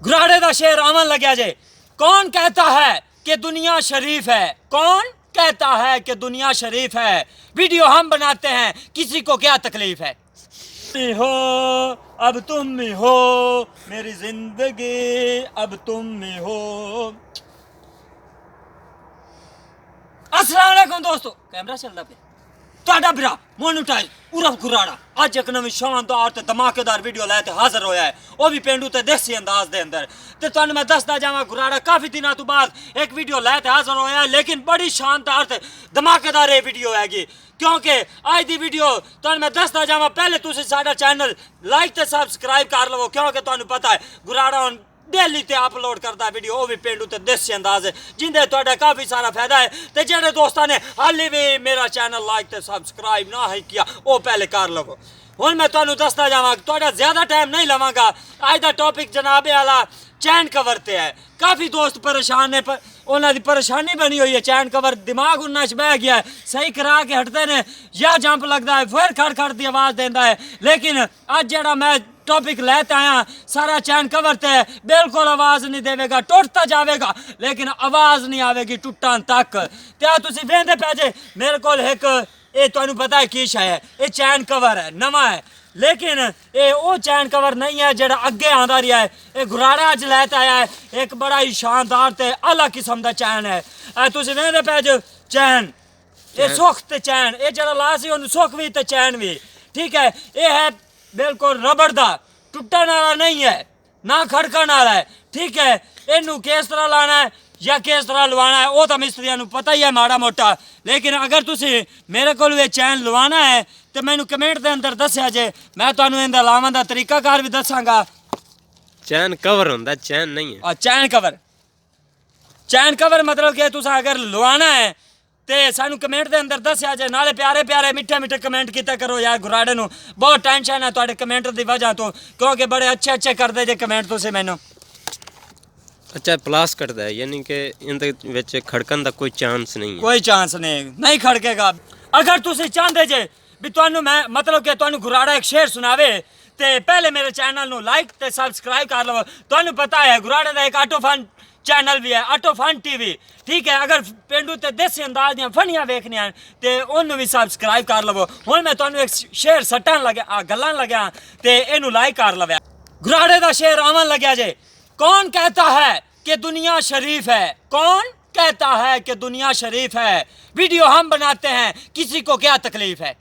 घुराड़े दा शेर आवन लग्या जे। कौन कहता है कि दुनिया शरीफ है, कौन कहता है कि दुनिया शरीफ है, वीडियो हम बनाते हैं, किसी को क्या तकलीफ है। हो अब तुम में हो मेरी जिंदगी, अब तुम में हो। अस्सलाम वालेकुम दोस्तों, कैमरा चलता पे ਤੁਹਾਡਾ ਭਰਾ ਮੋਨੂ ਟਾਈਲ ਉਰਫ ਗੁਰਾੜਾ ਅੱਜ ਇੱਕ ਨਵੀਂ ਸ਼ਾਨਦਾਰ ਤੇ ਧਮਾਕੇਦਾਰ ਵੀਡੀਓ ਲੈ ਕੇ ਹਾਜ਼ਰ ਹੋਇਆ ਹੈ, ਉਹ ਵੀ ਪਿੰਡੂ ਤੇ ਦੇਸੀ ਅੰਦਾਜ਼ ਦੇ ਅੰਦਰ। ਤੇ ਤੁਹਾਨੂੰ ਮੈਂ ਦੱਸਦਾ ਜਾਵਾਂ, ਗੁਰਾੜਾ ਕਾਫੀ ਦਿਨਾਂ ਤੋਂ ਬਾਅਦ ਇੱਕ ਵੀਡੀਓ ਲੈ ਕੇ ਹਾਜ਼ਰ ਹੋਇਆ ਹੈ, ਲੇਕਿਨ ਬੜੀ ਸ਼ਾਨਦਾਰ ਤੇ ਧਮਾਕੇਦਾਰ ਇਹ ਵੀਡੀਓ ਹੈਗੀ। ਕਿਉਂਕਿ ਅੱਜ ਦੀ ਵੀਡੀਓ ਤੁਹਾਨੂੰ ਮੈਂ ਦੱਸਦਾ ਜਾਵਾਂ, ਪਹਿਲੇ ਤੁਸੀਂ ਸਾਡਾ ਚੈਨਲ ਲਾਈਕ ਤੇ ਸਬਸਕ੍ਰਾਈਬ ਕਰ ਲਵੋ, ਕਿਉਂਕਿ ਤੁਹਾਨੂੰ ਪਤਾ ਹੈ ਗੁਰਾੜਾ ਹੁਣ डेली ते अपलोड करता वीडियो, वो भी पेंडू ते देसी अंदाज है, जिंदे तुहाडा काफ़ी सारा फायदा है। तो जेडे दोस्तों ने हाले भी मेरा चैनल लाइक ते सब्सक्राइब ना है किया, वो पहले कर लवो। हुण मैं तुहानू दसदा जावां, तुहाडा ज़्यादा टाइम नहीं लवांगा। अज दा टॉपिक जनाबे वाला चैन कवर ते है। काफ़ी दोस्त परेशान ने, उन्हां दी परेशानी बनी हुई है। चैन कवर दिमाग उन्हां च बह गया है, सही करा के हटते ने या जंप लगता है, फिर खड़ खड़ दी आवाज़ देंदा है। लेकिन अज जेड़ा मैं टॉपिक लेते आया, सारा चैन कवर ते बिल्कुल आवाज़ नहीं देवेगा, टुटता जाएगा लेकिन आवाज़ नहीं आएगी टुटन तक। तो तुसीं वेंदे पै जे मेरे को एक ये तुहानू पता है की शै है, ये चैन कवर है, नवा है, लेकिन ये वो चैन कवर नहीं है जेड़ा अगे आंदा रहा है। ये गुराड़ा अज लैते आया है, एक बड़ा ही शानदार ते अलग किस्म का चैन है। तुसीं वेंदे पै जे चैन, ये सुख ते चैन, ये जेड़ा ला सी उन्हें सुख भी ते चैन भी, ठीक है। ये है बिल्कुल रबड़ दा, टुटन वाला नहीं है, ना खड़कन वाला है, ठीक है। इनू किस तरह लाना है या किस तरह लवाना है वो तो मिस्त्रियों को पता ही है माड़ा मोटा। लेकिन अगर तुसी मेरे को ये चैन लवाना है तो मैनू कमेंट के अंदर दस्या जे, मैं तुहानू इहदा लावन दा तरीकाकार भी दसांगा। चैन कवर हुंदा, चैन नहीं है। और चैन कवर, चैन कवर मतलब कि तुसा अगर लवाना है ते सानू कमेंट के अंदर दस्या जे। नाले प्यारे प्यारे मिठे मिठे कमेंट किया करो यार, गुराड़े नू बहुत टेंशन है तुहाडे कमेंट की वजह तो, क्योंकि बड़े अच्छे अच्छे करदे जे कमेंट तुसीं मैनू। अच्छा प्लास करता है, यानी कि इनदे विच खड़कन का कोई चांस नहीं है। कोई चांस नहीं खड़केगा। अगर तुसीं चाहते जे भी तुहानू मैं मतलब कि तुहानू गुराड़ा एक शेर सुनावे ते पहले मेरे चैनल नू लाइक ते सब्सक्राइब कर लवो। तुहानू पता है गुराड़े दा एक ऑटो फन चैनल भी है, ऑटो फन टीवी, ठीक है। अगर पेंडू ते देसी अंदाज दियां फनियां वेखनियां ते उन्नू भी सब्सक्राइब कर लवो। हुण मैं तुहानू एक शेर सट्टन लग्या, गल्लां लग्या ते इनू लाइक कर लवो। गुराड़े दा शेर आवन लग्या जे। कौन कहता है कि दुनिया शरीफ है, कौन कहता है कि दुनिया शरीफ है, वीडियो हम बनाते हैं, किसी को क्या तकलीफ है।